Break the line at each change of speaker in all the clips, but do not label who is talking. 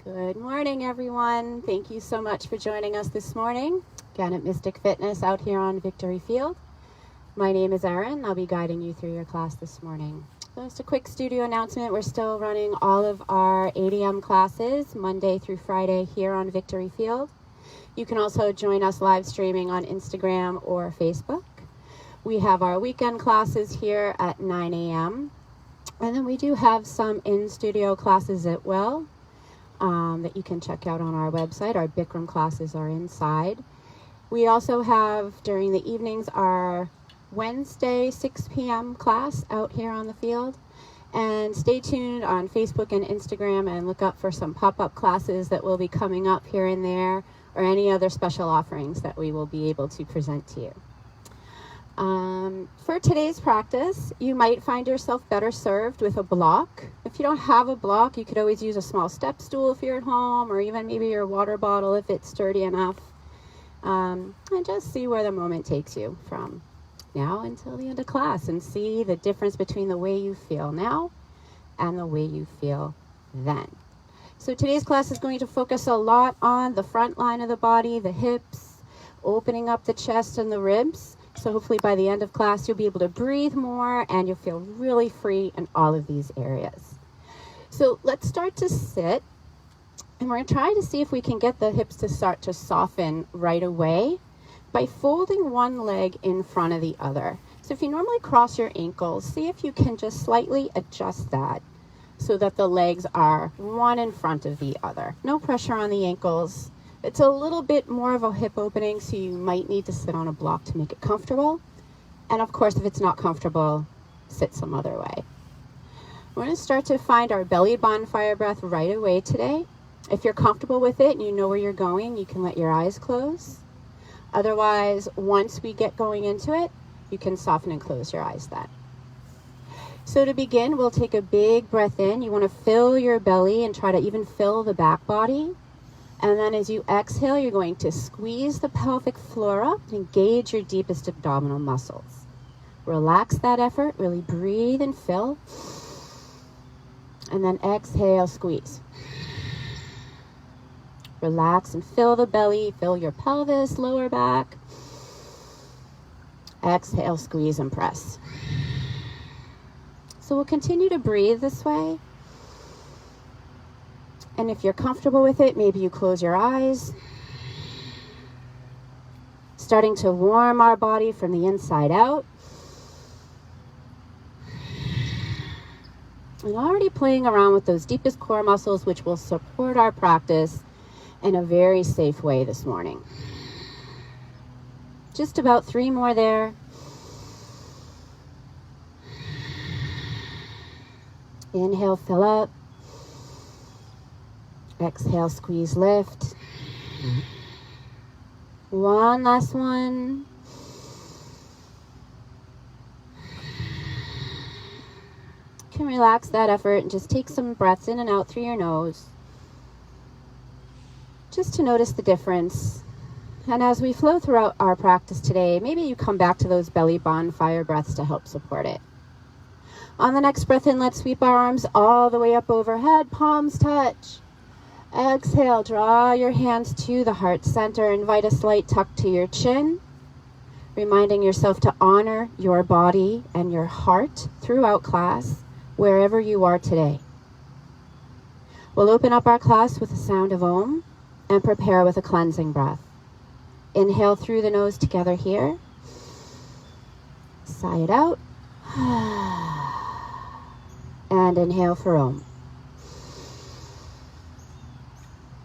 Good morning, everyone. Thank you so much for joining us this morning, again at Mystic Fitness out here on Victory Field. My name is Erin. I'll be guiding you through your class this morning. Just a quick studio announcement. We're still running all of our 8 a.m. classes Monday through Friday here on Victory Field. You can also join us live streaming on Instagram or Facebook. We have our weekend classes here at 9 a.m. And then we do have some in-studio classes as well. That you can check out on our website. Our Bikram classes are inside. We also have, during the evenings, our Wednesday 6 p.m. class out here on the field. And stay tuned on Facebook and Instagram and look up for some pop-up classes that will be coming up here and there, or any other special offerings that we will be able to present to you. For today's practice, you might find yourself better served with a block. If you don't have a block, you could always use a small step stool if you're at home, or even maybe your water bottle if it's sturdy enough. And just see where the moment takes you from now until the end of class, and see the difference between the way you feel now and the way you feel then. So today's class is going to focus a lot on the front line of the body, the hips, opening up the chest and the ribs. So hopefully by the end of class, you'll be able to breathe more and you'll feel really free in all of these areas. So let's start to sit, and we're going to try to see if we can get the hips to start to soften right away by folding one leg in front of the other. So if you normally cross your ankles, see if you can just slightly adjust that so that the legs are one in front of the other. No pressure on the ankles. It's a little bit more of a hip opening, so you might need to sit on a block to make it comfortable. And of course, if it's not comfortable, sit some other way. We're going to start to find our belly bonfire breath right away today. If you're comfortable with it and you know where you're going, you can let your eyes close. Otherwise, once we get going into it, you can soften and close your eyes then. So to begin, we'll take a big breath in. You want to fill your belly and try to even fill the back body. And then as you exhale, you're going to squeeze the pelvic floor up and engage your deepest abdominal muscles. Relax that effort, really breathe and fill. And then exhale, squeeze. Relax and fill the belly, fill your pelvis, lower back. Exhale, squeeze and press. So we'll continue to breathe this way. And if you're comfortable with it, maybe you close your eyes. Starting to warm our body from the inside out. And already playing around with those deepest core muscles, which will support our practice in a very safe way this morning. Just about 3 more there. Inhale, fill up. Exhale, squeeze, lift. One last one. You can relax that effort and just take some breaths in and out through your nose, just to notice the difference. And as we flow throughout our practice today, maybe you come back to those belly bonfire breaths to help support it. On the next breath in, let's sweep our arms all the way up overhead, palms touch. Exhale, draw your hands to the heart center. Invite a slight tuck to your chin, reminding yourself to honor your body and your heart throughout class, wherever you are today. We'll open up our class with the sound of Om and prepare with a cleansing breath. Inhale through the nose together here. Sigh it out. And inhale for Om.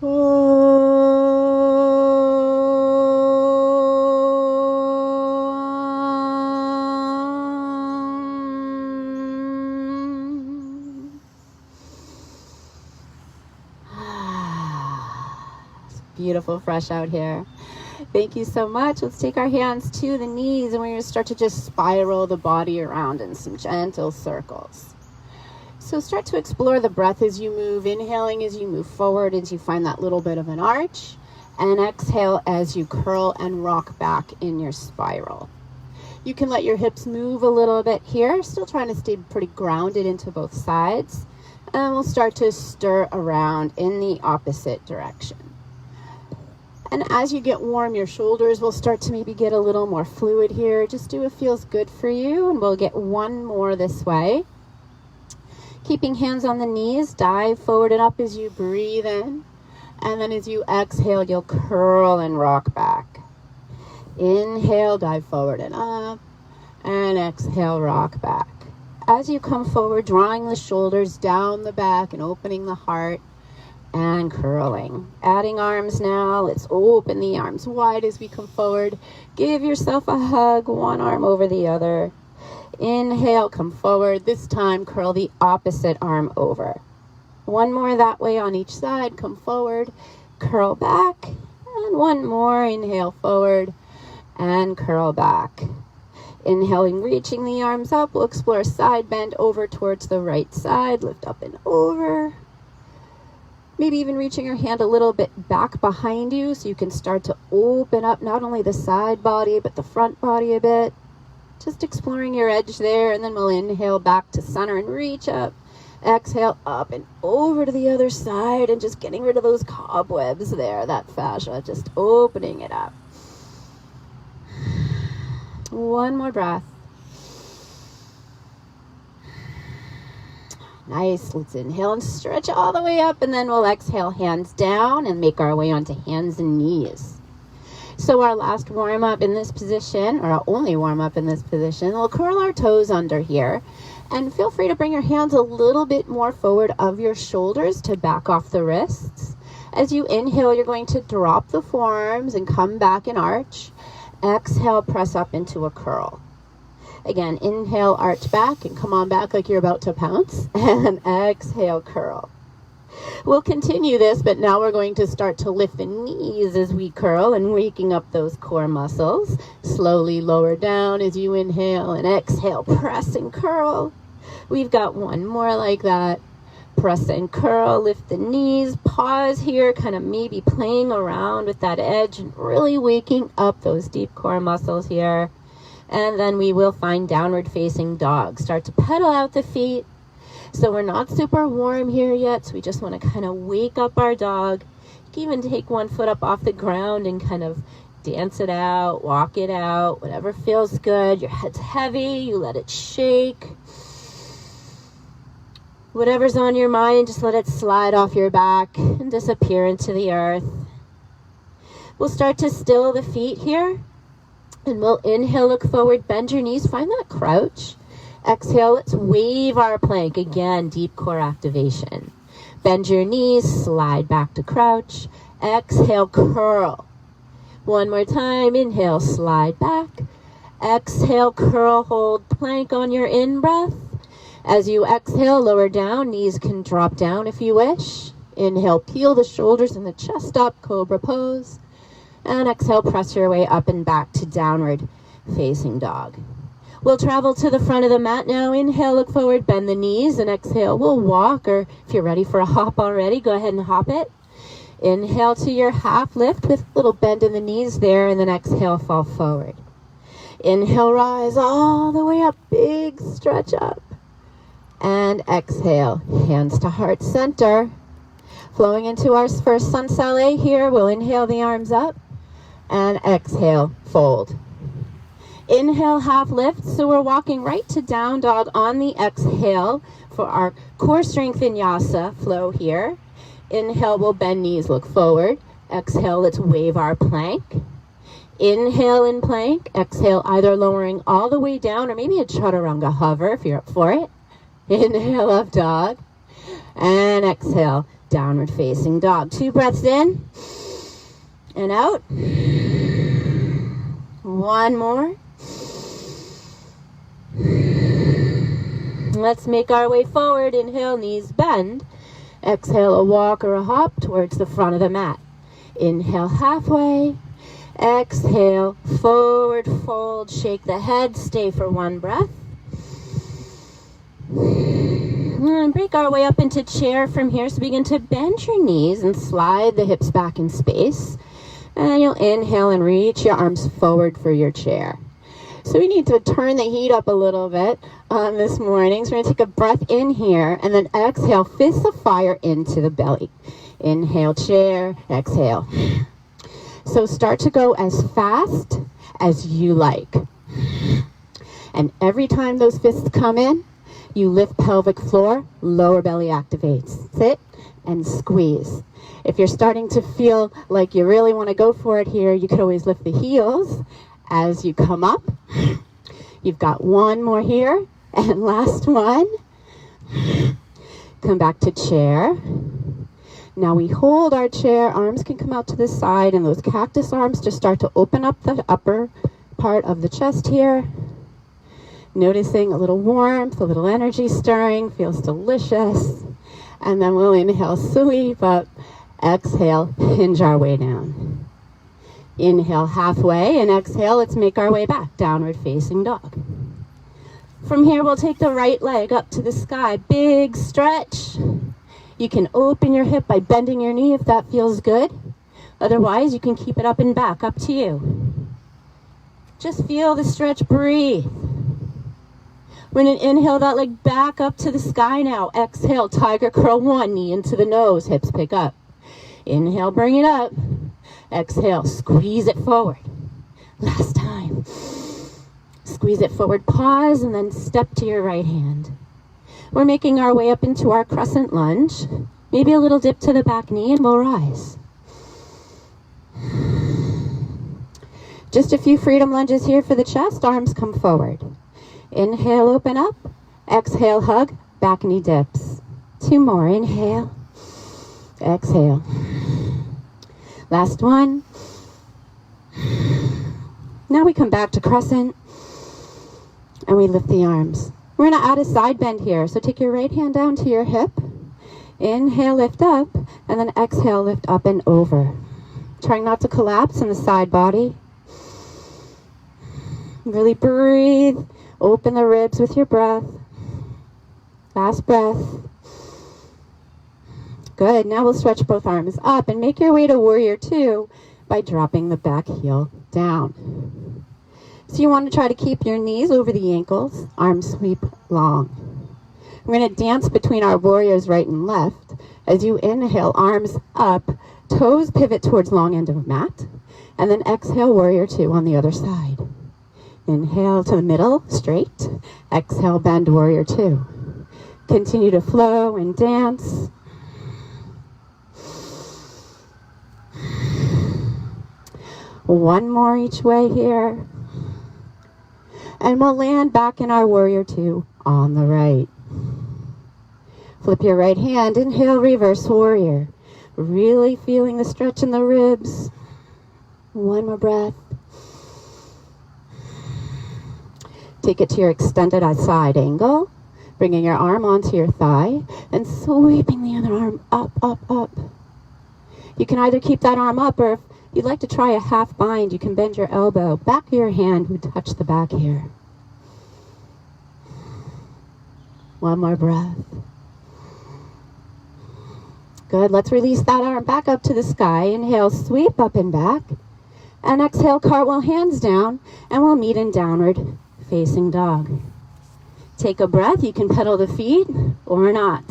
It's beautiful, fresh out here. Thank you so much. Let's take our hands to the knees, and we're going to start to just spiral the body around in some gentle circles. So start to explore the breath as you move, inhaling as you move forward, as you find that little bit of an arch, and exhale as you curl and rock back in your spiral. You can let your hips move a little bit here, still trying to stay pretty grounded into both sides. And we'll start to stir around in the opposite direction. And as you get warm, your shoulders will start to maybe get a little more fluid here. Just do what feels good for you, and we'll get one more this way. Keeping hands on the knees, dive forward and up as you breathe in. And then as you exhale, you'll curl and rock back. Inhale, dive forward and up. And exhale, rock back. As you come forward, drawing the shoulders down the back and opening the heart and curling. Adding arms now. Let's open the arms wide as we come forward. Give yourself a hug, one arm over the other. Inhale, come forward. This time, curl the opposite arm over. One more that way on each side. Come forward, curl back. And one more. Inhale, forward and curl back. Inhaling, reaching the arms up. We'll explore a side bend over towards the right side. Lift up and over. Maybe even reaching your hand a little bit back behind you so you can start to open up not only the side body but the front body a bit. Just exploring your edge there, and then we'll inhale back to center and reach up. Exhale up and over to the other side, and just getting rid of those cobwebs there, that fascia, just opening it up. One more breath. Nice. Let's inhale and stretch all the way up, and then we'll exhale hands down and make our way onto hands and knees. So our last warm-up in this position, or our only warm-up in this position, we'll curl our toes under here. And feel free to bring your hands a little bit more forward of your shoulders to back off the wrists. As you inhale, you're going to drop the forearms and come back and arch. Exhale, press up into a curl. Again, inhale, arch back, and come on back like you're about to pounce. And exhale, curl. We'll continue this, but now we're going to start to lift the knees as we curl and waking up those core muscles. Slowly lower down as you inhale and exhale, press and curl. We've got one more like that. Press and curl, lift the knees, pause here, kind of maybe playing around with that edge and really waking up those deep core muscles here. And then we will find downward facing dog. Start to pedal out the feet. So we're not super warm here yet, so we just want to kind of wake up our dog. You can even take one foot up off the ground and kind of dance it out, walk it out, whatever feels good. Your head's heavy, you let it shake. Whatever's on your mind, just let it slide off your back and disappear into the earth. We'll start to still the feet here, and we'll inhale, look forward, bend your knees, find that crouch. Exhale, let's wave our plank. Again, deep core activation. Bend your knees, slide back to crouch. Exhale, curl. One more time. Inhale, slide back. Exhale, curl, hold plank on your in-breath. As you exhale, lower down. Knees can drop down if you wish. Inhale, peel the shoulders and the chest up, cobra pose. And exhale, press your way up and back to downward facing dog. We'll travel to the front of the mat now. Inhale, look forward, bend the knees, and exhale, we'll walk, or if you're ready for a hop already, go ahead and hop it. Inhale to your half lift with a little bend in the knees there, and then exhale, fall forward. Inhale, rise all the way up, big stretch up. And exhale, hands to heart center. Flowing into our first sun salé here, we'll inhale the arms up, and exhale, fold. Inhale, half lift. So we're walking right to down dog on the exhale for our core strength vinyasa flow here. Inhale, we'll bend knees, look forward. Exhale, let's wave our plank. Inhale in plank. Exhale, either lowering all the way down or maybe a chaturanga hover if you're up for it. Inhale, up dog. And exhale, downward facing dog. 2 breaths in and out. One more. Let's make our way forward. Inhale, knees bend. Exhale, a walk or a hop towards the front of the mat. Inhale, halfway. Exhale, forward fold. Shake the head. Stay for 1 breath. And break our way up into chair from here. So begin to bend your knees and slide the hips back in space. And you'll inhale and reach your arms forward for your chair. So we need to turn the heat up a little bit this morning. So we're going to take a breath in here, and then exhale, fists of fire into the belly. Inhale, chair, exhale. So start to go as fast as you like. And every time those fists come in, you lift pelvic floor, lower belly activates. Sit and squeeze. If you're starting to feel like you really want to go for it here, you could always lift the heels as you come up. You've got one more here, and last one. Come back to chair. Now we hold our chair, arms can come out to the side, and those cactus arms just start to open up the upper part of the chest here. Noticing a little warmth, a little energy stirring, feels delicious. And then we'll inhale, sweep up, exhale, hinge our way down. Inhale halfway, and exhale, let's make our way back, downward facing dog. From here, we'll take the right leg up to the sky, big stretch. You can open your hip by bending your knee if that feels good. Otherwise, you can keep it up and back, up to you. Just feel the stretch, breathe. We're going to inhale that leg back up to the sky now. Exhale, tiger curl one, knee into the nose, hips pick up. Inhale, bring it up. Exhale, squeeze it forward. Last time. Squeeze it forward, pause, and then step to your right hand. We're making our way up into our crescent lunge. Maybe a little dip to the back knee, and we'll rise. Just a few freedom lunges here for the chest. Arms come forward. Inhale, open up. Exhale, hug. Back knee dips. Two more. Inhale. Exhale. Last one. Now we come back to crescent. And we lift the arms. We're going to add a side bend here. So take your right hand down to your hip. Inhale, lift up. And then exhale, lift up and over. Trying not to collapse in the side body. Really breathe. Open the ribs with your breath. Last breath. Good. Now we'll stretch both arms up and make your way to warrior two by dropping the back heel down. So you want to try to keep your knees over the ankles, arms sweep long. We're going to dance between our warriors right and left. As you inhale, arms up, toes pivot towards long end of mat, and then exhale, warrior two on the other side. Inhale to the middle, straight. Exhale, bend, warrior two. Continue to flow and dance. One more each way here. And we'll land back in our warrior two on the right. Flip your right hand, inhale, reverse warrior. Really feeling the stretch in the ribs. One more breath. Take it to your extended side angle, bringing your arm onto your thigh and sweeping the other arm up, up, up. You can either keep that arm up, or if you'd like to try a half bind, you can bend your elbow. Back of your hand would touch the back here. One more breath. Good. Let's release that arm back up to the sky. Inhale, sweep up and back. And exhale, cartwheel hands down, and we'll meet in downward facing dog. Take a breath. You can pedal the feet or not.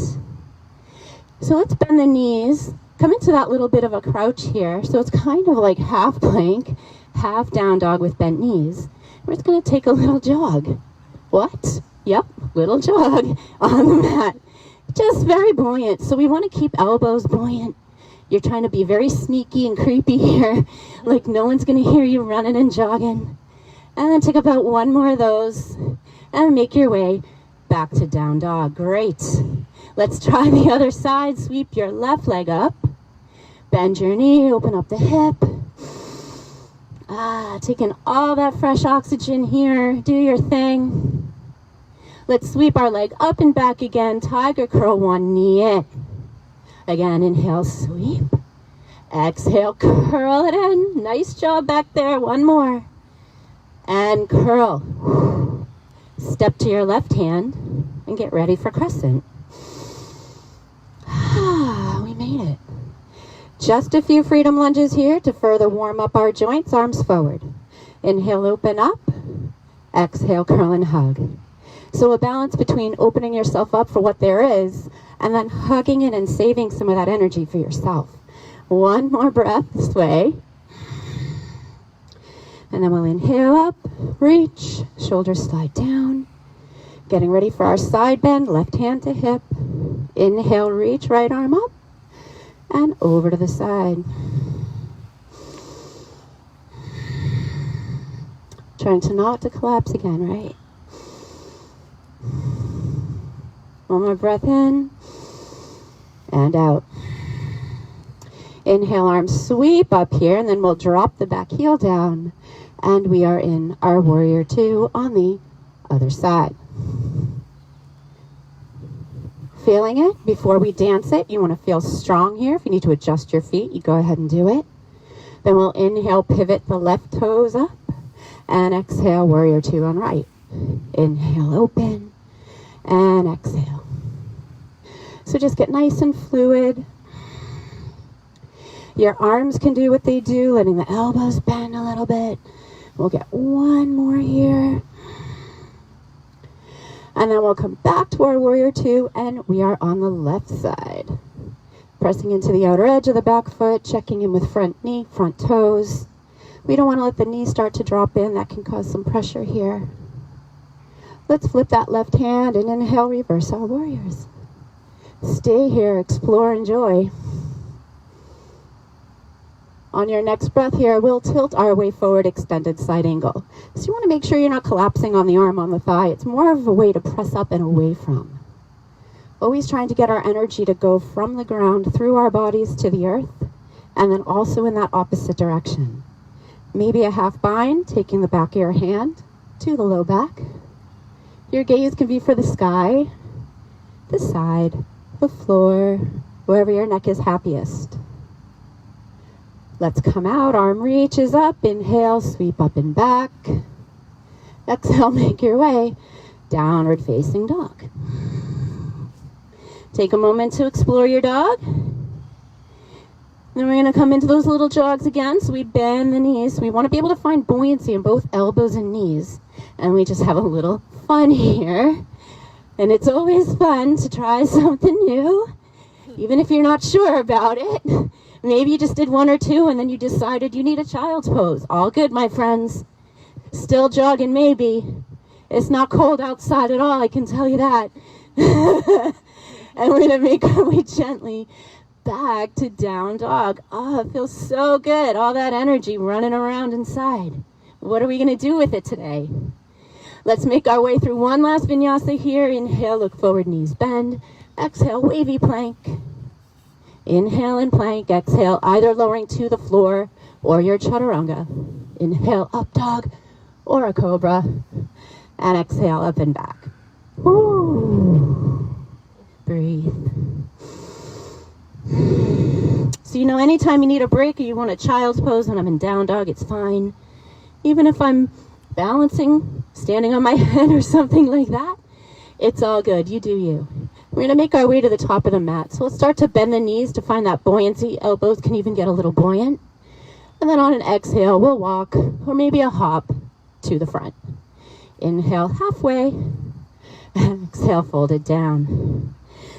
So let's bend the knees. Come into that little bit of a crouch here. So it's kind of like half plank, half down dog with bent knees. We're just going to take a little jog. What? Yep, little jog on the mat. Just very buoyant. So we want to keep elbows buoyant. You're trying to be very sneaky and creepy here. Like no one's going to hear you running and jogging. And then take about one more of those and make your way back to down dog. Great. Let's try the other side. Sweep your left leg up. Bend your knee, open up the hip. Taking all that fresh oxygen here. Do your thing. Let's sweep our leg up and back again. Tiger curl, one knee in. Again, inhale, sweep. Exhale, curl it in. Nice job back there. One more. And curl. Step to your left hand and get ready for crescent. We made it. Just a few freedom lunges here to further warm up our joints. Arms forward. Inhale, open up. Exhale, curl and hug. So a balance between opening yourself up for what there is and then hugging it and saving some of that energy for yourself. One more breath this way. And then we'll inhale up, reach, shoulders slide down. Getting ready for our side bend, left hand to hip. Inhale, reach, right arm up and over to the side. Trying to not to collapse again, right? One more breath in and out. Inhale, arms sweep up here, and then we'll drop the back heel down. And we are in our warrior two on the other side. Feeling it? Before we dance it, you want to feel strong here. If you need to adjust your feet, you go ahead and do it. Then we'll inhale, pivot the left toes up, and exhale, warrior two on right. Inhale, open, and exhale. So just get nice and fluid. Your arms can do what they do, letting the elbows bend a little bit. We'll get one more here. And then we'll come back to our warrior two, and we are on the left side. Pressing into the outer edge of the back foot, checking in with front knee, front toes. We don't want to let the knee start to drop in. That can cause some pressure here. Let's flip that left hand and inhale, reverse our warriors. Stay here, explore, enjoy. On your next breath here, we'll tilt our way forward, extended side angle. So you want to make sure you're not collapsing on the arm, on the thigh. It's more of a way to press up and away from. Always trying to get our energy to go from the ground through our bodies to the earth, and then also in that opposite direction. Maybe a half bind, taking the back of your hand to the low back. Your gaze can be for the sky, the side, the floor, wherever your neck is happiest. Let's come out, arm reaches up, inhale, sweep up and back. Exhale, make your way, downward facing dog. Take a moment to explore your dog. Then we're gonna come into those little jogs again, so we bend the knees. We wanna be able to find buoyancy in both elbows and knees. And we just have a little fun here. And it's always fun to try something new, even if you're not sure about it. Maybe you just did one or two and then you decided you need a child's pose. All good, my friends. Still jogging, maybe. It's not cold outside at all, I can tell you that. And we're gonna make our way gently back to down dog. Oh, it feels so good. All that energy running around inside. What are we gonna do with it today? Let's make our way through one last vinyasa here. Inhale, look forward, knees bend. Exhale, wavy plank. Inhale and plank. Exhale, either lowering to the floor or your chaturanga. Inhale, up dog or a cobra. And exhale, up and back. Woo. Breathe. So anytime you need a break or you want a child's pose when I'm in down dog, it's fine. Even if I'm balancing, standing on my head or something like that, it's all good. You do you. We're going to make our way to the top of the mat. So let's start to bend the knees to find that buoyancy. Elbows can even get a little buoyant. And then on an exhale, we'll walk or maybe a hop to the front. Inhale halfway. And exhale, fold it down.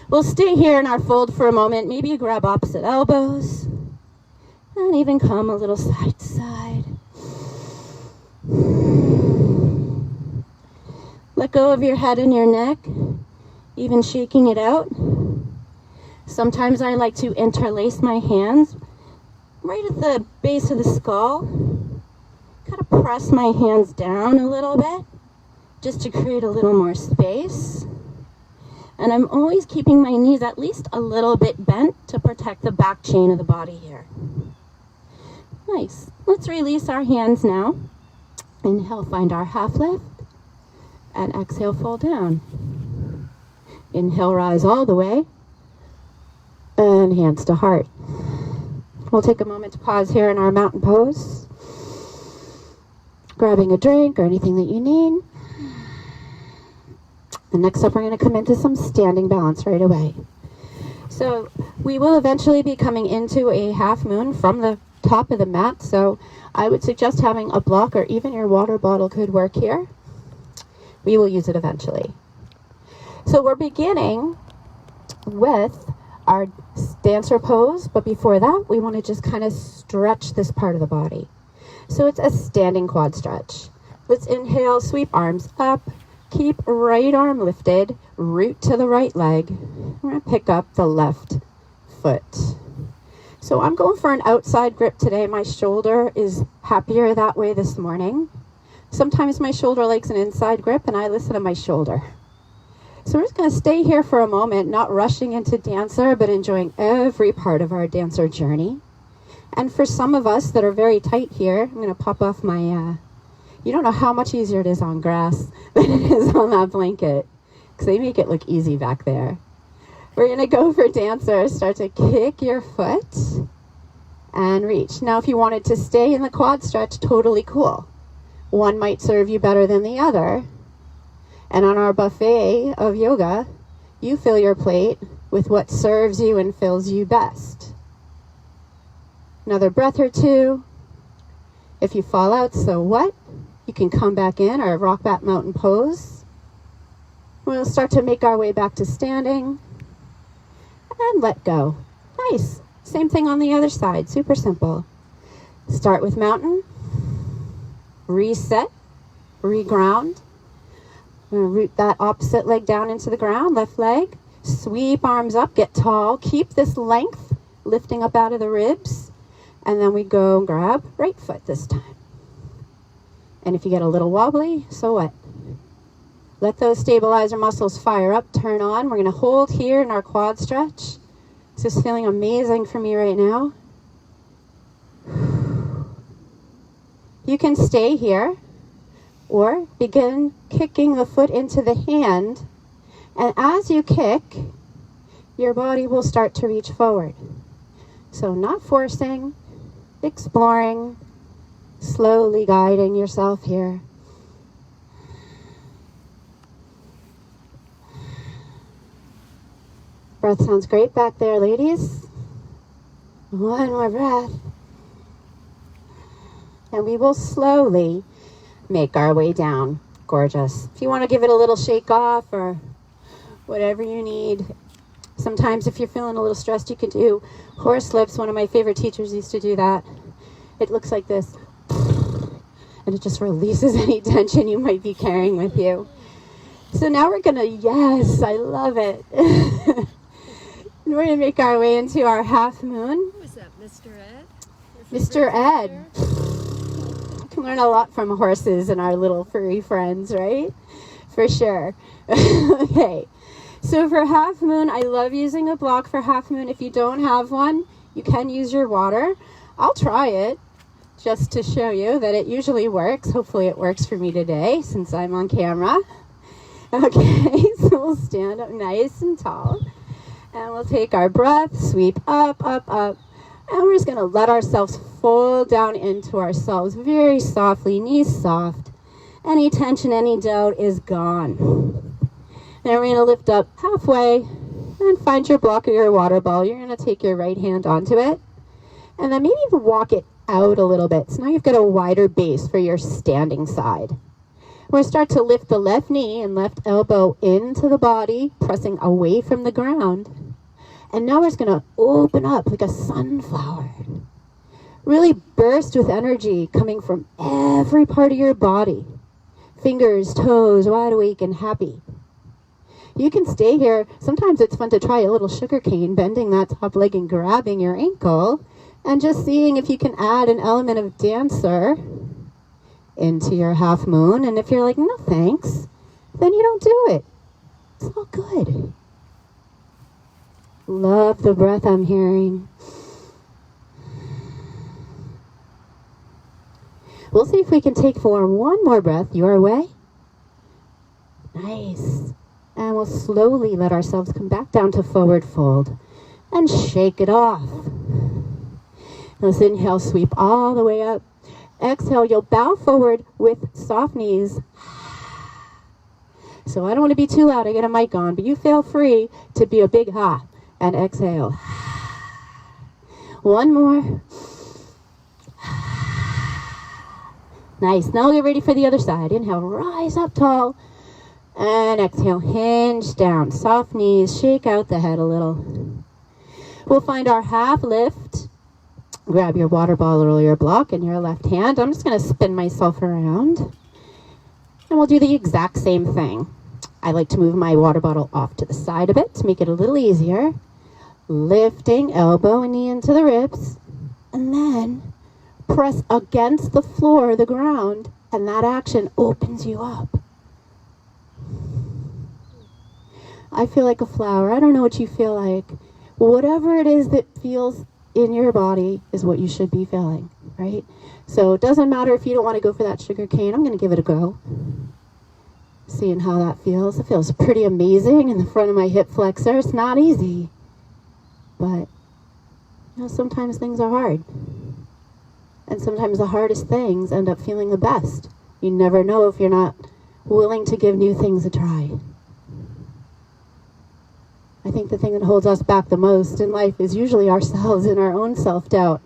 We'll stay here in our fold for a moment. Maybe you grab opposite elbows. And even come a little side to side. Let go of your head and your neck, even shaking it out. Sometimes I like to interlace my hands right at the base of the skull. Kind of press my hands down a little bit, just to create a little more space. And I'm always keeping my knees at least a little bit bent to protect the back chain of the body here. Nice. Let's release our hands now. Inhale, find our half lift. And exhale, fall down. Inhale, rise all the way. And hands to heart. We'll take a moment to pause here in our mountain pose. Grabbing a drink or anything that you need. And next up, we're going to come into some standing balance right away. So we will eventually be coming into a half moon from the top of the mat. So I would suggest having a block or even your water bottle could work here. We will use it eventually. So we're beginning with our dancer pose, but before that, we want to just kind of stretch this part of the body. So it's a standing quad stretch. Let's inhale, sweep arms up, keep right arm lifted, root to the right leg. We're going to pick up the left foot. So I'm going for an outside grip today. My shoulder is happier that way this morning. Sometimes my shoulder likes an inside grip, and I listen to my shoulder. So we're just going to stay here for a moment, not rushing into dancer, but enjoying every part of our dancer journey. And for some of us that are very tight here, I'm going to pop off my, you don't know how much easier it is on grass than it is on that blanket, because they make it look easy back there. We're going to go for dancer. Start to kick your foot and reach. Now, if you wanted to stay in the quad stretch, totally cool. One might serve you better than the other. And on our buffet of yoga, you fill your plate with what serves you and fills you best. Another breath or two. If you fall out, so what? You can come back in our rock back mountain pose. We'll start to make our way back to standing. And let go. Nice. Same thing on the other side. Super simple. Start with mountain. Reset. Reground. We're going to root that opposite leg down into the ground, left leg. Sweep arms up, get tall. Keep this length, lifting up out of the ribs. And then we go and grab right foot this time. And if you get a little wobbly, so what? Let those stabilizer muscles fire up, turn on. We're going to hold here in our quad stretch. This is feeling amazing for me right now. You can stay here. Or begin kicking the foot into the hand, and as you kick, your body will start to reach forward. So not forcing, exploring, slowly guiding yourself here. Breath sounds great back there, ladies. One more breath. And we will slowly make our way down. Gorgeous. If you want to give it a little shake off or whatever you need. Sometimes if you're feeling a little stressed, you can do horse lips. One of my favorite teachers used to do that. It looks like this. And it just releases any tension you might be carrying with you. So now we're going to, yes, I love it. And we're going to make our way into our half moon.
Who is that, Mr. Ed?
Mr. Ed. Learn a lot from horses and our little furry friends, right? For sure. Okay. So for half moon, I love using a block for half moon. If you don't have one, you can use your water. I'll try it just to show you that it usually works. Hopefully it works for me today since I'm on camera. Okay, so we'll stand up nice and tall. And we'll take our breath, sweep up, up, up. And we're just going to let ourselves fold down into ourselves very softly, knees soft. Any tension, any doubt is gone. Then we're going to lift up halfway and find your block or your water ball. You're going to take your right hand onto it. And then maybe even walk it out a little bit. So now you've got a wider base for your standing side. We're going to start to lift the left knee and left elbow into the body, pressing away from the ground. And now we're just going to open up like a sunflower. Really burst with energy coming from every part of your body. Fingers, toes, wide awake and happy. You can stay here. Sometimes it's fun to try a little sugar cane, bending that top leg and grabbing your ankle. And just seeing if you can add an element of dancer into your half moon. And if you're like, no thanks, then you don't do it. It's all good. Love the breath I'm hearing. We'll see if we can take for one more breath your way. Nice. And we'll slowly let ourselves come back down to forward fold and shake it off. Let's inhale, sweep all the way up. Exhale, you'll bow forward with soft knees. So I don't want to be too loud. I get a mic on, but you feel free to be a big ha. And exhale. One more. Nice. Now get ready for the other side. Inhale, rise up tall. And exhale, hinge down, soft knees, shake out the head a little. We'll find our half lift. Grab your water bottle or your block in your left hand. I'm just going to spin myself around. And we'll do the exact same thing. I like to move my water bottle off to the side a bit to make it a little easier. Lifting elbow and knee into the ribs. And then press against the floor, the ground. And that action opens you up. I feel like a flower. I don't know what you feel like. Whatever it is that feels in your body is what you should be feeling, right? So it doesn't matter if you don't want to go for that sugar cane. I'm going to give it a go. Seeing how that feels. It feels pretty amazing in the front of my hip flexor. It's not easy. But, sometimes things are hard. And sometimes the hardest things end up feeling the best. You never know if you're not willing to give new things a try. I think the thing that holds us back the most in life is usually ourselves and our own self-doubt.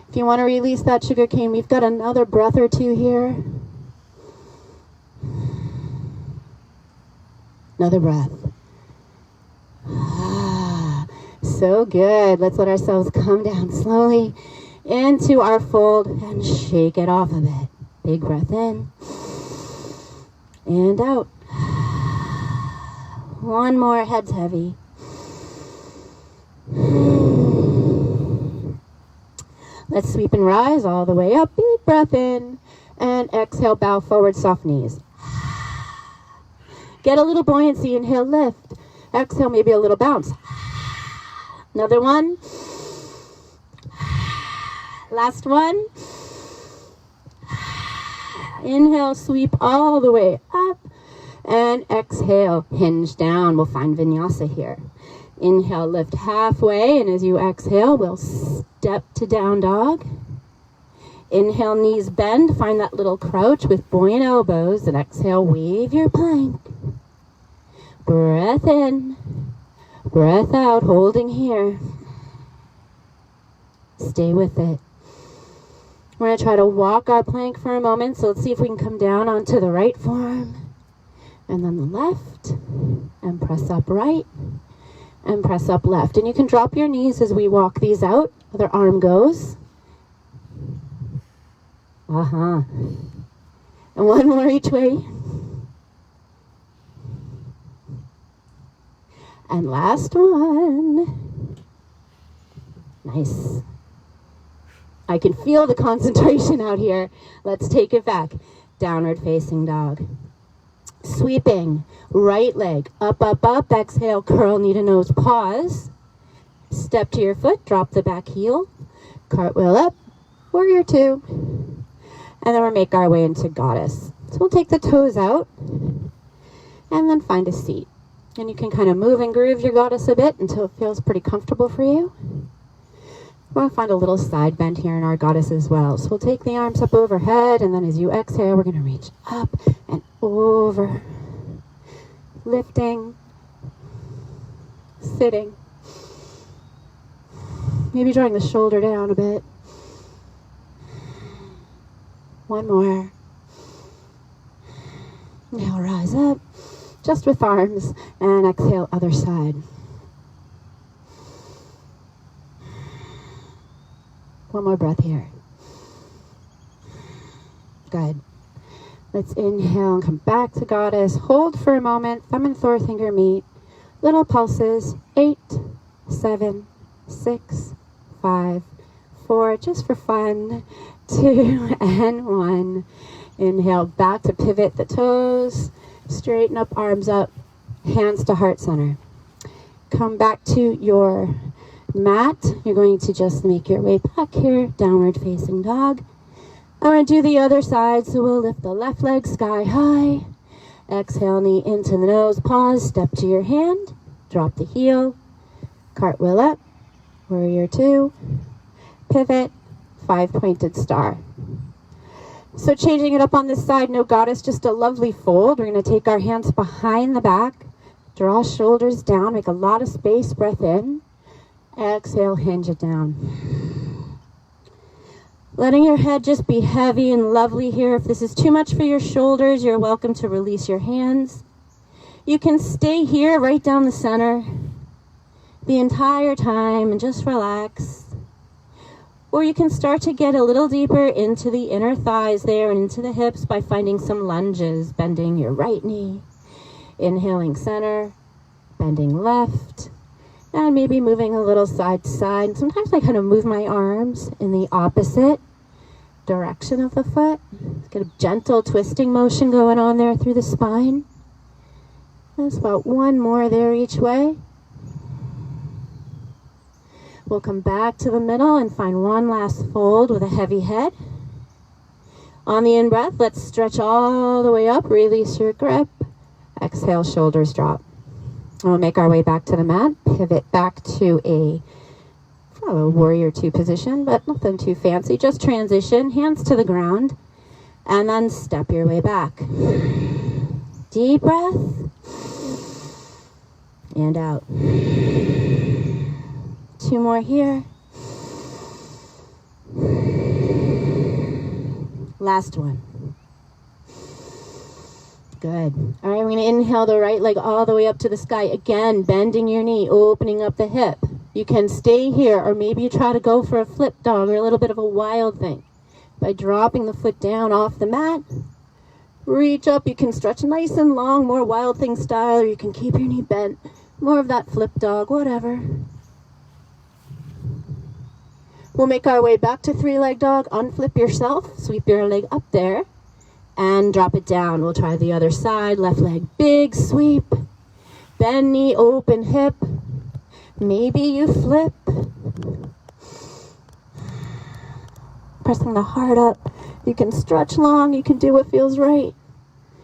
If you want to release that sugar cane, we've got another breath or two here. Another breath. So good. Let's let ourselves come down slowly into our fold and shake it off a bit. Big breath in and out. One more, head's heavy. Let's sweep and rise all the way up. Big breath in. And exhale, bow forward, soft knees. Get a little buoyancy. Inhale, lift. Exhale, maybe a little bounce. Another one. Last one. Inhale, sweep all the way up. And exhale, hinge down. We'll find vinyasa here. Inhale, lift halfway, and as you exhale, we'll step to down dog. Inhale, knees bend, find that little crouch with buoyant elbows, and exhale, wave your plank. Breath in, breath out, holding here. Stay with it. We're going to try to walk our plank for a moment, so let's see if we can come down onto the right forearm, and then the left, and press up right. And press up left. And you can drop your knees as we walk these out. Other arm goes. And one more each way. And last one. Nice. I can feel the concentration out here. Let's take it back. Downward facing dog. Sweeping, right leg, up, up, up, exhale, curl, knee to nose, pause. Step to your foot, drop the back heel, cartwheel up, warrior two. And then we'll make our way into goddess. So we'll take the toes out and then find a seat. And you can kind of move and groove your goddess a bit until it feels pretty comfortable for you. We're going to find a little side bend here in our goddess as well. So we'll take the arms up overhead, and then as you exhale, we're going to reach up and over. Lifting. Sitting. Maybe drawing the shoulder down a bit. One more. Now rise up, just with arms, and exhale, other side. One more breath here. Good. Let's inhale and come back to goddess. Hold for a moment. Thumb and forefinger meet. Little pulses. 8, 7, 6, 5, 4. Just for fun. 2 and 1. Inhale back to pivot the toes. Straighten up, arms up. Hands to heart center. Come back to your mat. You're going to just make your way back here, downward facing dog. I'm going to do the other side, so we'll lift the left leg sky high. Exhale, knee into the nose, pause, step to your hand, drop the heel, cartwheel up, warrior two, pivot, 5-pointed star. So changing it up on this side, no goddess, just a lovely fold. We're going to take our hands behind the back, draw shoulders down, make a lot of space, breath in. Exhale, hinge it down. Letting your head just be heavy and lovely here. If this is too much for your shoulders, you're welcome to release your hands. You can stay here right down the center the entire time and just relax. Or you can start to get a little deeper into the inner thighs there and into the hips by finding some lunges, bending your right knee, inhaling center, bending left, and maybe moving a little side to side. Sometimes I kind of move my arms in the opposite direction of the foot. Get a gentle twisting motion going on there through the spine. There's about one more there each way. We'll come back to the middle and find one last fold with a heavy head. On the in-breath, let's stretch all the way up, release your grip. Exhale, shoulders drop. We'll make our way back to the mat, pivot back to a warrior two position, but nothing too fancy. Just transition, hands to the ground, and then step your way back. Deep breath, and out. Two more here. Last one. Good. All right, we're going to inhale the right leg all the way up to the sky. Again, bending your knee, opening up the hip. You can stay here, or maybe you try to go for a flip dog or a little bit of a wild thing. By dropping the foot down off the mat, reach up. You can stretch nice and long, more wild thing style, or you can keep your knee bent. More of that flip dog, whatever. We'll make our way back to three-leg dog. Unflip yourself. Sweep your leg up there and drop it down. We'll try the other side. Left leg, big sweep. Bend knee, open hip. Maybe you flip. Pressing the heart up. You can stretch long. You can do what feels right.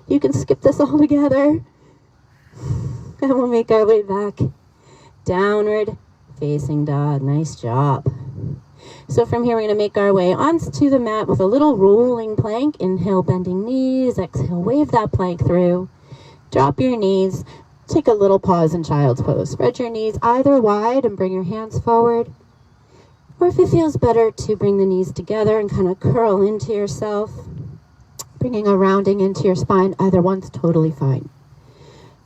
You can skip this all together. And we'll make our way back. Downward facing dog. Nice job. So from here, we're going to make our way onto the mat with a little rolling plank. Inhale, bending knees. Exhale, wave that plank through. Drop your knees. Take a little pause in child's pose. Spread your knees either wide and bring your hands forward. Or if it feels better to bring the knees together and kind of curl into yourself, bringing a rounding into your spine, either one's totally fine.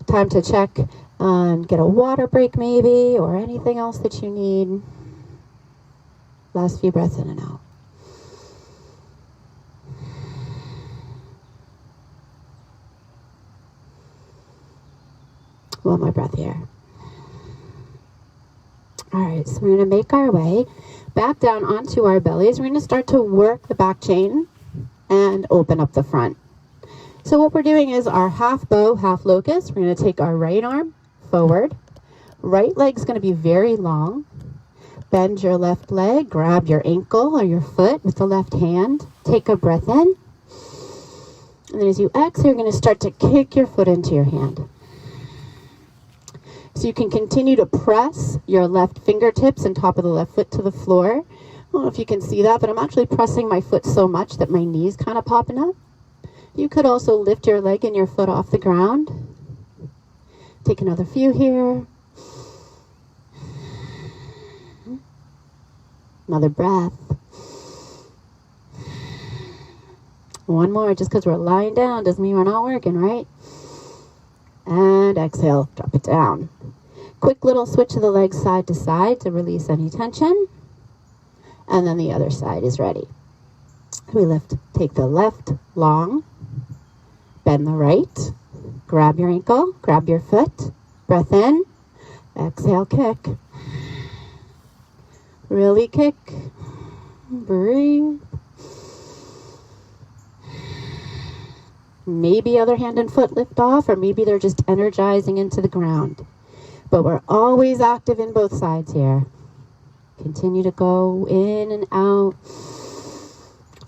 Time to check and get a water break maybe, or anything else that you need. Last few breaths in and out. One more breath here. All right, so we're going to make our way back down onto our bellies. We're going to start to work the back chain and open up the front. So what we're doing is our half bow, half locust. We're going to take our right arm forward. Right leg's going to be very long. Bend your left leg, grab your ankle or your foot with the left hand. Take a breath in. And then as you exhale, you're going to start to kick your foot into your hand. So you can continue to press your left fingertips and top of the left foot to the floor. I don't know if you can see that, but I'm actually pressing my foot so much that my knee's kind of popping up. You could also lift your leg and your foot off the ground. Take another few here. Another breath. One more, just because we're lying down doesn't mean we're not working, right? And exhale, drop it down. Quick little switch of the legs side to side to release any tension. And then the other side is ready. We lift, take the left long, bend the right, grab your ankle, grab your foot, breath in, exhale, kick. Really kick, breathe. Maybe other hand and foot lift off, or maybe they're just energizing into the ground. But we're always active in both sides here. Continue to go in and out,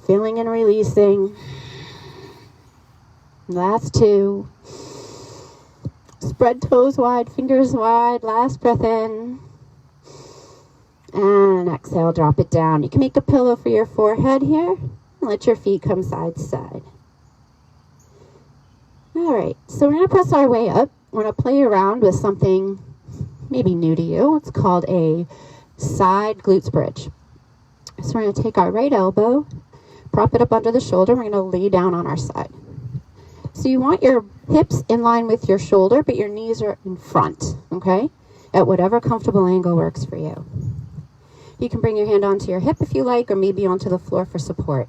feeling and releasing. Last two. Spread toes wide, fingers wide. Last breath in. And exhale, drop it down. You can make a pillow for your forehead here. And let your feet come side to side. All right, so we're going to press our way up. We're going to play around with something maybe new to you. It's called a side glutes bridge. So we're going to take our right elbow, prop it up under the shoulder. We're going to lay down on our side. So you want your hips in line with your shoulder, but your knees are in front, okay? At whatever comfortable angle works for you. You can bring your hand onto your hip if you like, or maybe onto the floor for support.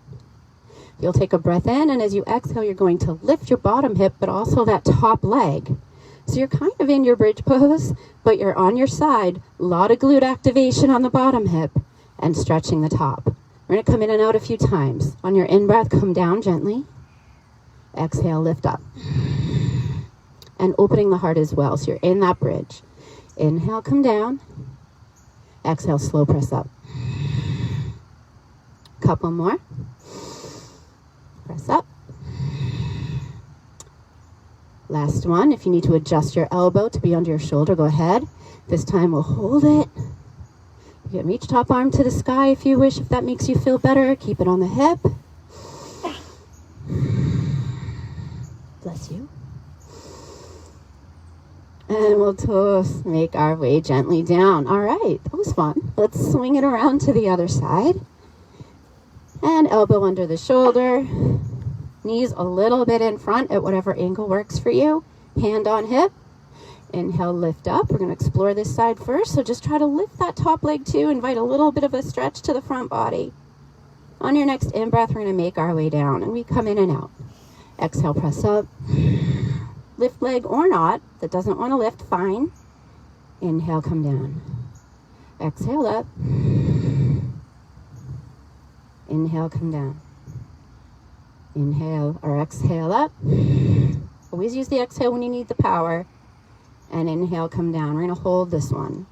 You'll take a breath in, and as you exhale, you're going to lift your bottom hip, but also that top leg. So you're kind of in your bridge pose, but you're on your side. A lot of glute activation on the bottom hip and stretching the top. We're going to come in and out a few times. On your in-breath, come down gently. Exhale, lift up. And opening the heart as well, so you're in that bridge. Inhale, come down. Exhale, slow press up. Couple more. Press up. Last one. If you need to adjust your elbow to be under your shoulder, go ahead. This time we'll hold it. You can reach top arm to the sky if you wish, if that makes you feel better. Keep it on the hip. Bless you. And we'll just make our way gently down. All right, that was fun. Let's swing it around to the other side. And elbow under the shoulder. Knees a little bit in front at whatever angle works for you. Hand on hip. Inhale, lift up. We're going to explore this side first. So just try to lift that top leg too. Invite a little bit of a stretch to the front body. On your next in-breath, we're going to make our way down. And we come in and out. Exhale, press up. Lift leg or not. That doesn't want to lift, fine. Inhale, come down. Exhale up. Inhale, come down. Inhale or exhale up. Always use the exhale when you need the power. And inhale, come down. We're going to hold this one.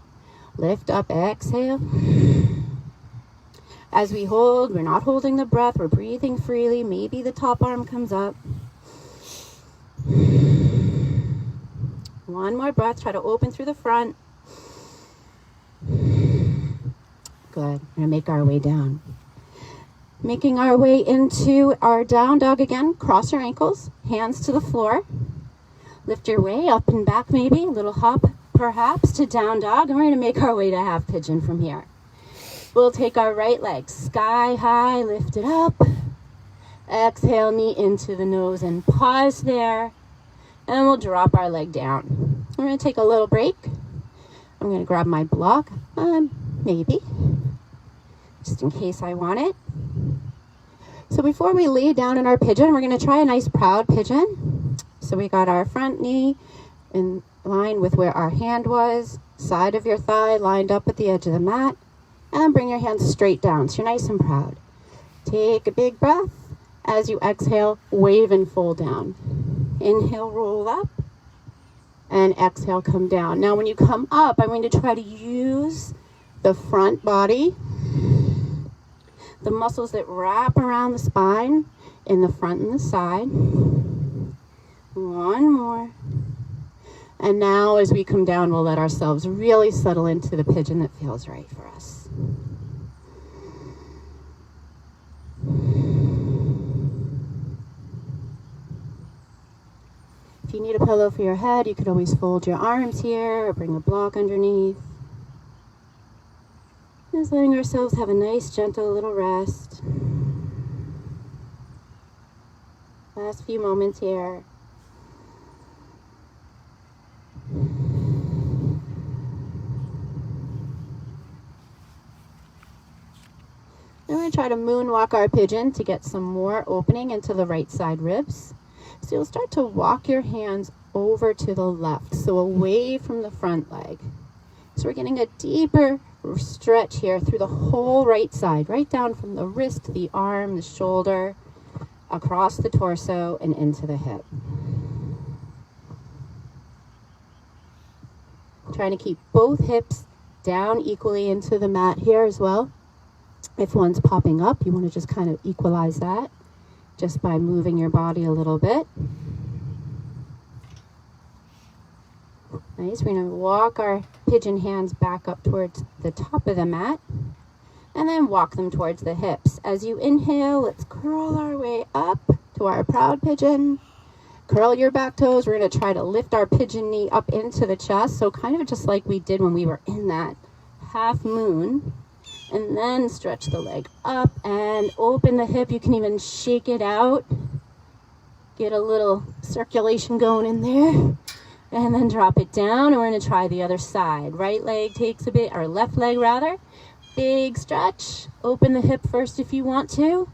Lift up, exhale. As we hold, we're not holding the breath. We're breathing freely. Maybe the top arm comes up. One more breath. Try to open through the front. Good. We're going to make our way down. Making our way into our down dog again. Cross your ankles. Hands to the floor. Lift your way up and back maybe. A little hop perhaps to down dog. And we're going to make our way to half pigeon from here. We'll take our right leg sky high. Lift it up. Exhale, knee into the nose and pause there. And we'll drop our leg down. We're going to take a little break. I'm going to grab my block. Maybe. Just in case I want it. So before we lay down in our pigeon, we're going to try a nice proud pigeon. So we got our front knee in line with where our hand was, side of your thigh lined up at the edge of the mat, and bring your hands straight down so you're nice and proud. Take a big breath. As you exhale, wave and fold down. Inhale, roll up, and exhale, come down. Now when you come up, I'm going to try to use the front body, the muscles that wrap around the spine in the front and the side. One more. And now as we come down, we'll let ourselves really settle into the pigeon that feels right for us. If you need a pillow for your head, you could always fold your arms here or bring a block underneath. Just letting ourselves have a nice, gentle little rest. Last few moments here. Then we're going to try to moonwalk our pigeon to get some more opening into the right side ribs. So you'll start to walk your hands over to the left, so away from the front leg. So we're getting a deeper stretch here through the whole right side, right down from the wrist, the arm, the shoulder, across the torso, and into the hip. Trying to keep both hips down equally into the mat here as well. If one's popping up, you want to just kind of equalize that just by moving your body a little bit. Nice. We're going to walk our pigeon hands back up towards the top of the mat and then walk them towards the hips. As you inhale, let's curl our way up to our proud pigeon. Curl your back toes. We're going to try to lift our pigeon knee up into the chest. So kind of just like we did when we were in that half moon. And then stretch the leg up and open the hip. You can even shake it out. Get a little circulation going in there. And then drop it down, and we're going to try the other side. Right leg takes a bit, or left leg rather. Big stretch. Open the hip first if you want to.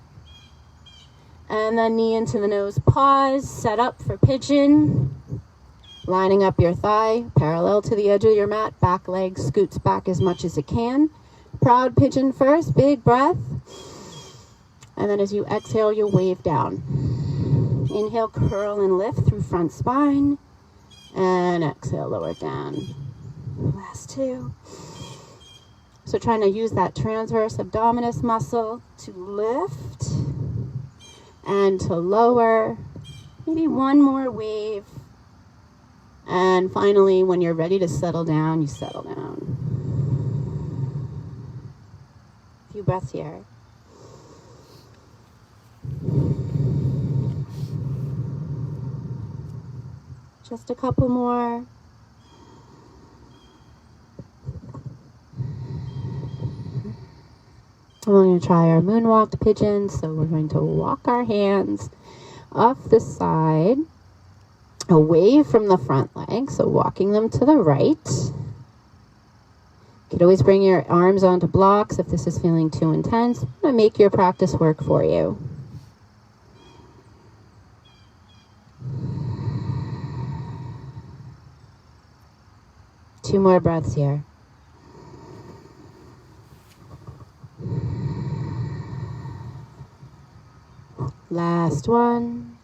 And then knee into the nose, pause, set up for pigeon. Lining up your thigh, parallel to the edge of your mat. Back leg scoots back as much as it can. Proud pigeon first, big breath. And then as you exhale, you wave down. Inhale, curl and lift through front spine. And exhale, lower down. Last two. So trying to use that transverse abdominis muscle to lift and to lower. Maybe one more wave. And finally, when you're ready to settle down, you settle down. A few breaths here. Just a couple more. We're going to try our moonwalked pigeon. So we're going to walk our hands off the side, away from the front leg. So walking them to the right. You could always bring your arms onto blocks if this is feeling too intense. I'm going to make your practice work for you. Two more breaths here. Last one.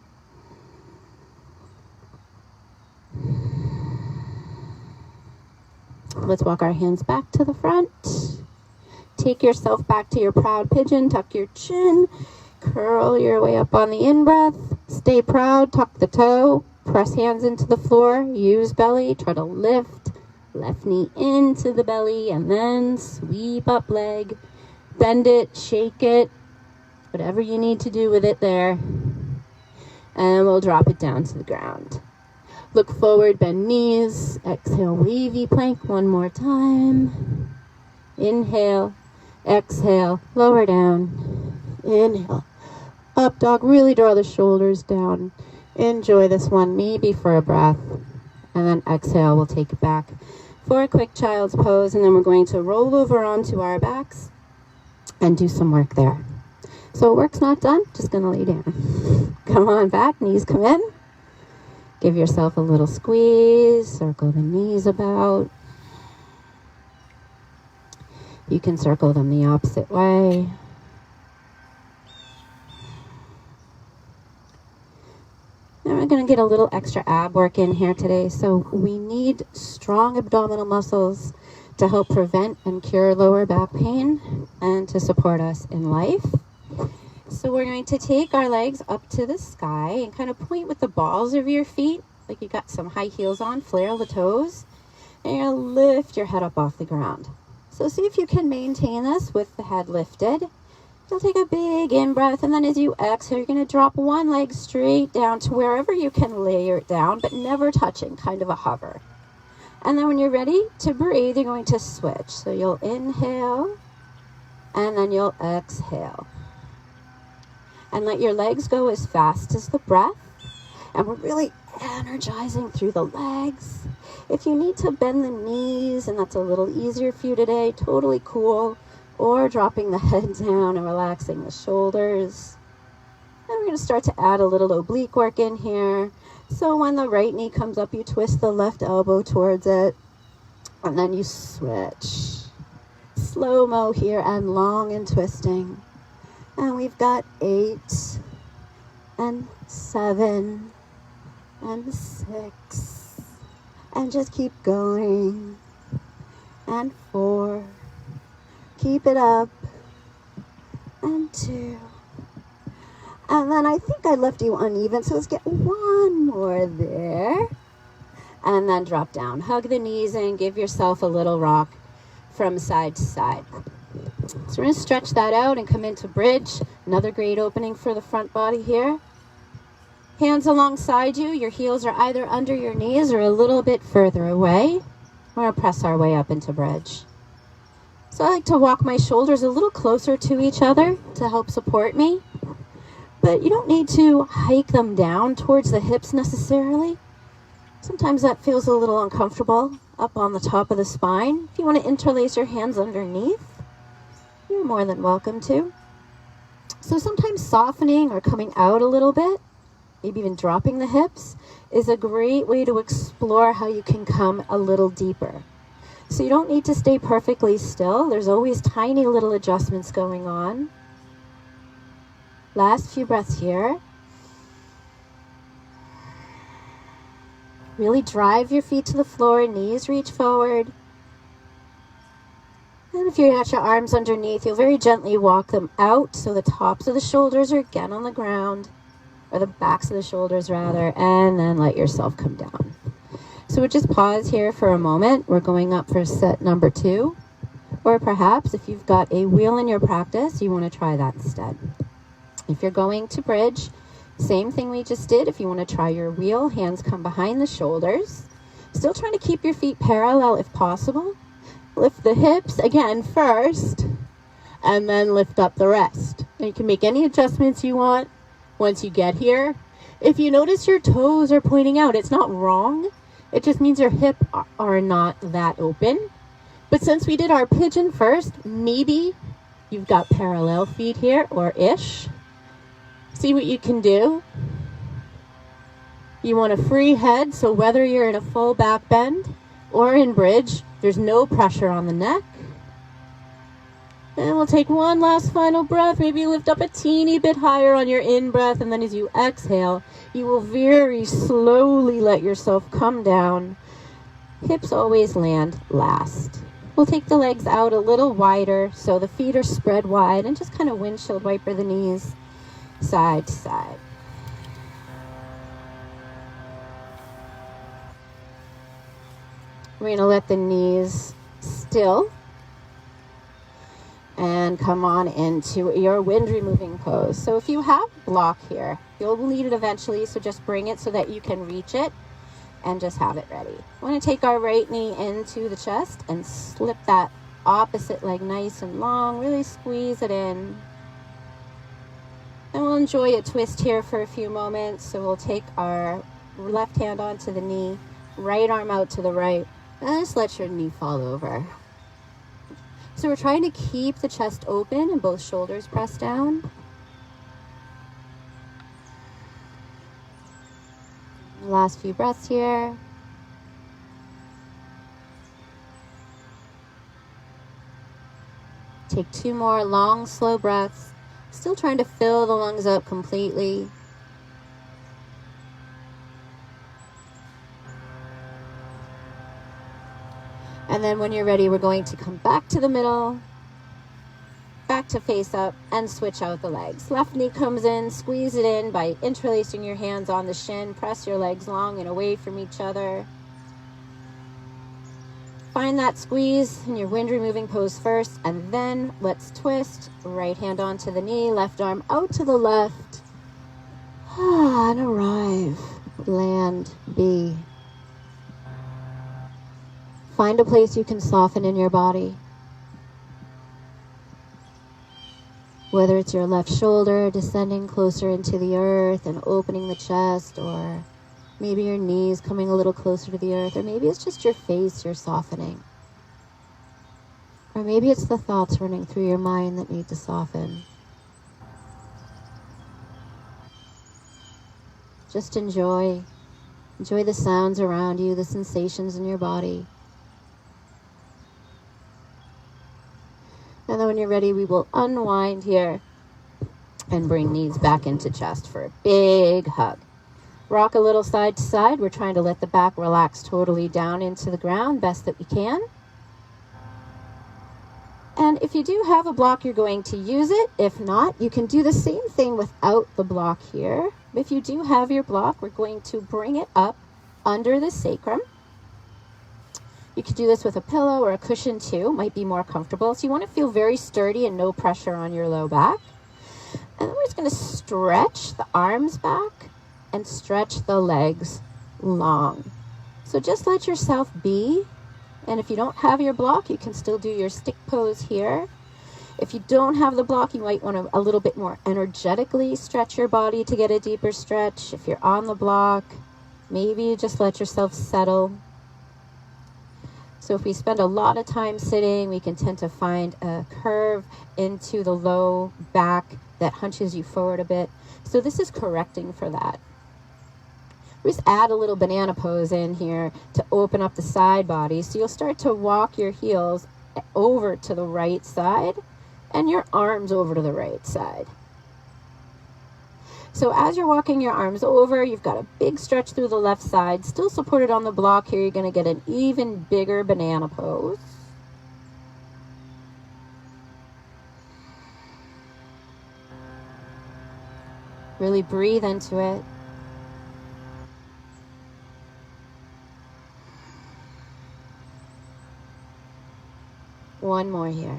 Let's walk our hands back to the front. Take yourself back to your proud pigeon. Tuck your chin. Curl your way up on the in-breath. Stay proud. Tuck the toe. Press hands into the floor. Use belly. Try to lift. Left knee into the belly and then sweep up leg. Bend it, shake it, whatever you need to do with it there. And we'll drop it down to the ground. Look forward, bend knees. Exhale, wavy plank one more time. Inhale, exhale, lower down. Inhale, up dog, really draw the shoulders down. Enjoy this one, maybe for a breath. And then exhale, we'll take it back for a quick child's pose, and then we're going to roll over onto our backs and do some work there. So work's not done, just gonna lay down. Come on back, knees come in. Give yourself a little squeeze, circle the knees about. You can circle them the opposite way. Now we're going to get a little extra ab work in here today. So we need strong abdominal muscles to help prevent and cure lower back pain and to support us in life. So we're going to take our legs up to the sky and kind of point with the balls of your feet, like you got some high heels on, flail the toes, and you're going to lift your head up off the ground. So see if you can maintain this with the head lifted. You'll take a big in-breath, and then as you exhale, you're going to drop one leg straight down to wherever you can layer it down, but never touching, kind of a hover. And then when you're ready to breathe, you're going to switch. So you'll inhale, and then you'll exhale. And let your legs go as fast as the breath. And we're really energizing through the legs. If you need to bend the knees, and that's a little easier for you today, totally cool. Or dropping the head down and relaxing the shoulders. And we're going to start to add a little oblique work in here. So when the right knee comes up, you twist the left elbow towards it. And then you switch. Slow-mo here and long and twisting. And we've got 8 and 7 and 6. And just keep going. And 4. Keep it up. And 2. And then I think I left you uneven, so let's get one more there. And then drop down. Hug the knees and give yourself a little rock from side to side. So we're going to stretch that out and come into bridge. Another great opening for the front body here. Hands alongside you. Your heels are either under your knees or a little bit further away. We're going to press our way up into bridge. So I like to walk my shoulders a little closer to each other to help support me. but you don't need to hike them down towards the hips necessarily. Sometimes that feels a little uncomfortable up on the top of the spine. If you want to interlace your hands underneath, you're more than welcome to. So sometimes softening or coming out a little bit, maybe even dropping the hips, is a great way to explore how you can come a little deeper. So you don't need to stay perfectly still. There's always tiny little adjustments going on. Last few breaths here. Really drive your feet to the floor, knees reach forward. And if you got your arms underneath, you'll very gently walk them out so the tops of the shoulders are again on the ground, or the backs of the shoulders rather, and then let yourself come down. So we'll just pause here for a moment. We're going up for set number 2. Or perhaps if you've got a wheel in your practice, you want to try that instead. If you're going to bridge, same thing we just did. If you want to try your wheel, hands come behind the shoulders. Still trying to keep your feet parallel if possible. Lift the hips again first, and then lift up the rest. And you can make any adjustments you want once you get here. If you notice your toes are pointing out, it's not wrong. It just means your hips are not that open. But since we did our pigeon first, maybe you've got parallel feet here, or ish. See what you can do. You want a free head, so whether you're in a full back bend or in bridge, there's no pressure on the neck. And we'll take one last final breath. Maybe lift up a teeny bit higher on your in-breath, and then as you exhale, you will very slowly let yourself come down. Hips always land last. We'll take the legs out a little wider, so the feet are spread wide, and just kind of windshield wiper the knees side to side. We're going to let the knees still and come on into your wind removing pose. So if you have block here, you'll need it eventually, so just bring it so that you can reach it and just have it ready. We're going to take our right knee into the chest and slip that opposite leg nice and long, really squeeze it in. And we'll enjoy a twist here for a few moments. So we'll take our left hand onto the knee, right arm out to the right, and just let your knee fall over. So we're trying to keep the chest open and both shoulders pressed down. Last few breaths here. Take 2 more long, slow breaths. Still trying to fill the lungs up completely. And then when you're ready, we're going to come back to the middle, back to face up, and switch out the legs. Left knee comes in, squeeze it in by interlacing your hands on the shin. Press your legs long and away from each other. Find that squeeze in your wind removing pose first, and then let's twist. Right hand onto the knee, left arm out to the left. And arrive. Land, be. Find a place you can soften in your body. Whether it's your left shoulder descending closer into the earth and opening the chest, or maybe your knees coming a little closer to the earth, or maybe it's just your face you're softening. Or maybe it's the thoughts running through your mind that need to soften. Just enjoy. Enjoy the sounds around you, the sensations in your body. And then when you're ready, we will unwind here and bring knees back into chest for a big hug. Rock a little side to side. We're trying to let the back relax totally down into the ground best that we can. And if you do have a block, you're going to use it. If not, you can do the same thing without the block here. If you do have your block, we're going to bring it up under the sacrum. You could do this with a pillow or a cushion too. Might be more comfortable. So you want to feel very sturdy and no pressure on your low back. And then we're just going to stretch the arms back and stretch the legs long. So just let yourself be. And if you don't have your block, you can still do your stick pose here. If you don't have the block, you might want to a little bit more energetically stretch your body to get a deeper stretch. If you're on the block, maybe you just let yourself settle. So if we spend a lot of time sitting, we can tend to find a curve into the low back that hunches you forward a bit. So this is correcting for that. We just add a little banana pose in here to open up the side body. So you'll start to walk your heels over to the right side and your arms over to the right side. So as you're walking your arms over, you've got a big stretch through the left side, still supported on the block here. You're going to get an even bigger banana pose. Really breathe into it. One more here.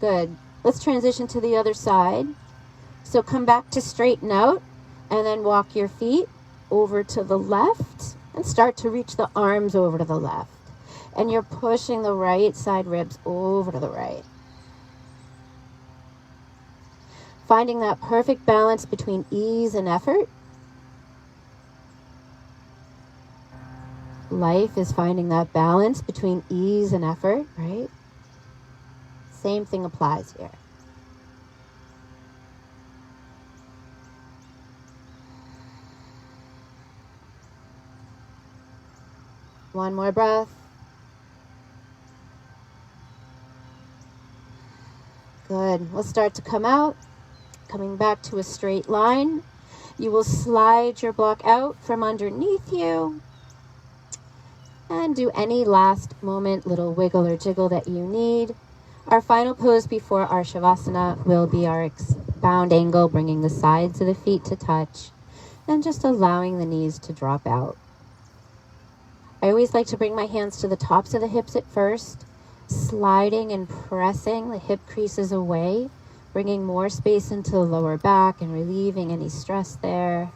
Good. Let's transition to the other side. So come back to straighten out and then walk your feet over to the left and start to reach the arms over to the left. And you're pushing the right side ribs over to the right. Finding that perfect balance between ease and effort. Life is finding that balance between ease and effort, right? Same thing applies here. One more breath. Good. We'll start to come out, coming back to a straight line. You will slide your block out from underneath you and do any last moment little wiggle or jiggle that you need. Our final pose before our Shavasana will be our bound angle, bringing the sides of the feet to touch and just allowing the knees to drop out. I always like to bring my hands to the tops of the hips at first, sliding and pressing the hip creases away, bringing more space into the lower back and relieving any stress there.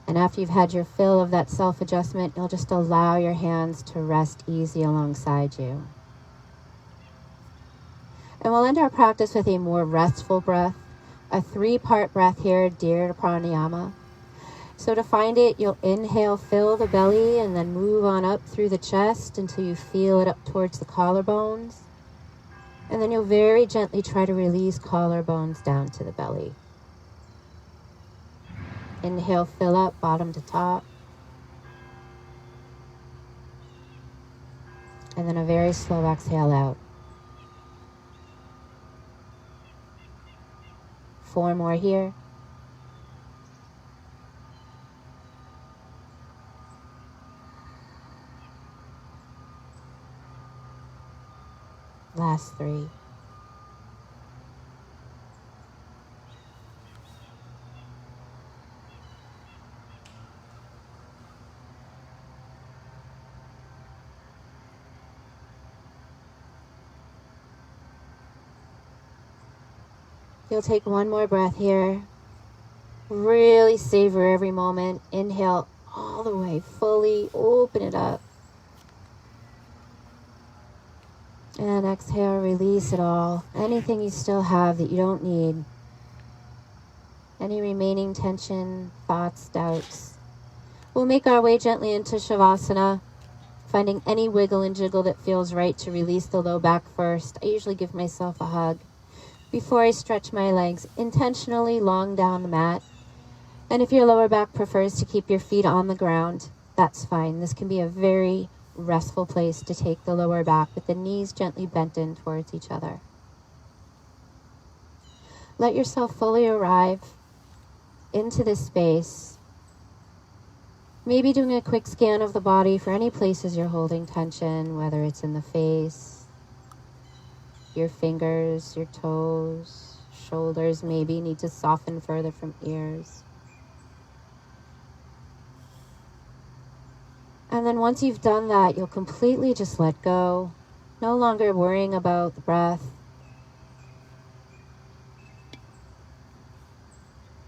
And after you've had your fill of that self-adjustment, you'll just allow your hands to rest easy alongside you. And we'll end our practice with a more restful breath, a 3-part breath here, dear pranayama. So to find it, you'll inhale, fill the belly, and then move on up through the chest until you feel it up towards the collarbones. And then you'll very gently try to release collarbones down to the belly. Inhale, fill up, bottom to top. And then a very slow exhale out. 4 more here. Last 3. You'll take one more breath here. Really savor every moment. Inhale all the way, fully open it up. And exhale, release it all. Anything you still have that you don't need. Any remaining tension, thoughts, doubts. We'll make our way gently into Shavasana, finding any wiggle and jiggle that feels right to release the low back first. I usually give myself a hug before I stretch my legs intentionally long down the mat. And if your lower back prefers to keep your feet on the ground, that's fine. This can be a very restful place to take the lower back with the knees gently bent in towards each other. Let yourself fully arrive into this space. Maybe doing a quick scan of the body for any places you're holding tension, whether it's in the face, your fingers, your toes, shoulders maybe need to soften further from ears. And then once you've done that, you'll completely just let go, no longer worrying about the breath.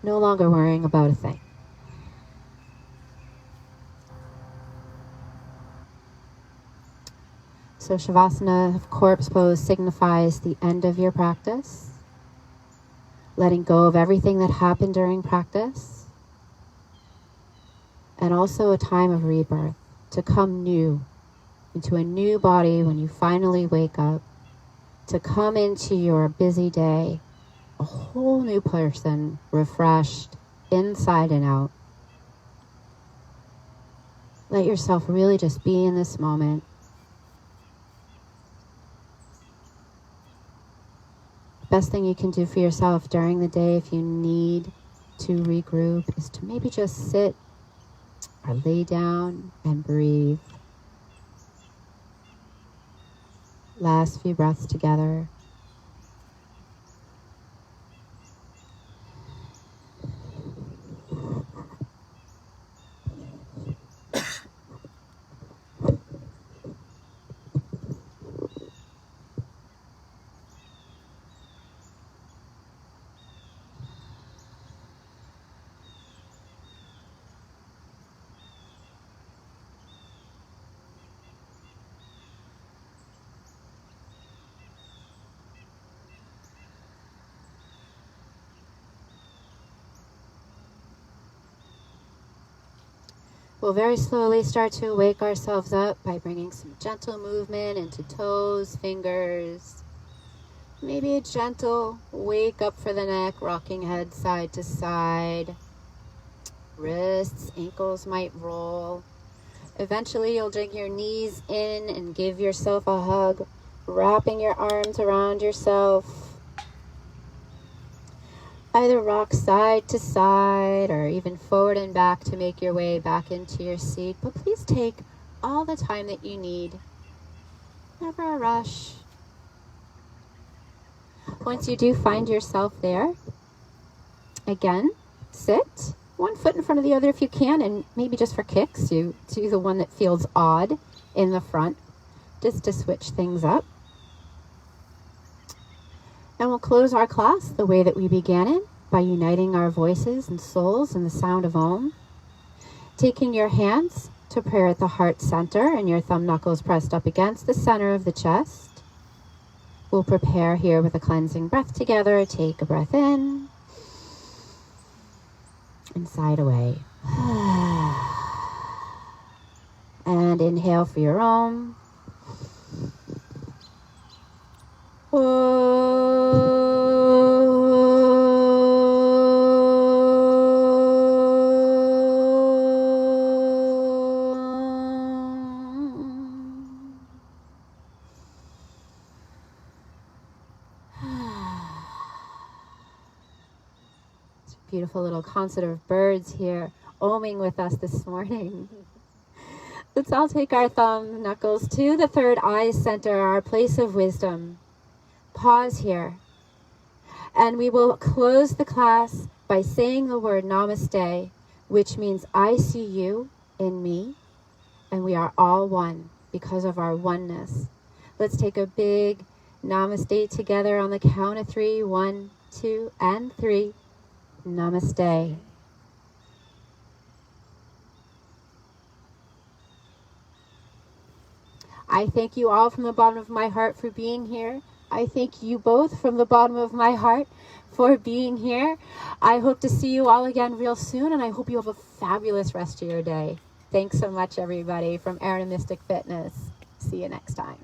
No longer worrying about a thing. So Shavasana, corpse pose, signifies the end of your practice, letting go of everything that happened during practice, and also a time of rebirth, to come new, into a new body when you finally wake up, to come into your busy day, a whole new person, refreshed, inside and out. Let yourself really just be in this moment. Best thing you can do for yourself during the day if you need to regroup is to maybe just sit or lay down and breathe. Last few breaths together. We'll very slowly start to wake ourselves up by bringing some gentle movement into toes, fingers. Maybe a gentle wake up for the neck, rocking head side to side. Wrists, ankles might roll. Eventually you'll drag your knees in and give yourself a hug, wrapping your arms around yourself. Either rock side to side or even forward and back to make your way back into your seat. But please take all the time that you need. Never a rush. Once you do find yourself there, again, sit. One foot in front of the other if you can, and maybe just for kicks, you do the one that feels odd in the front, just to switch things up. And we'll close our class the way that we began it, by uniting our voices and souls in the sound of Om. Taking your hands to prayer at the heart center and your thumb knuckles pressed up against the center of the chest. We'll prepare here with a cleansing breath together. Take a breath in and sigh it away. And inhale for your Om. Beautiful little concert of birds here oming with us this morning. Let's all take our thumb knuckles to the third eye center, our place of wisdom. Pause here. And we will close the class by saying the word namaste, which means I see you in me, and we are all one because of our oneness. Let's take a big namaste together on the count of 3. 1, 2, and 3. Namaste. I thank you all from the bottom of my heart for being here. I thank you both from the bottom of my heart for being here. I hope to see you all again real soon, and I hope you have a fabulous rest of your day. Thanks so much, everybody, from Erin and Mystic Fitness. See you next time.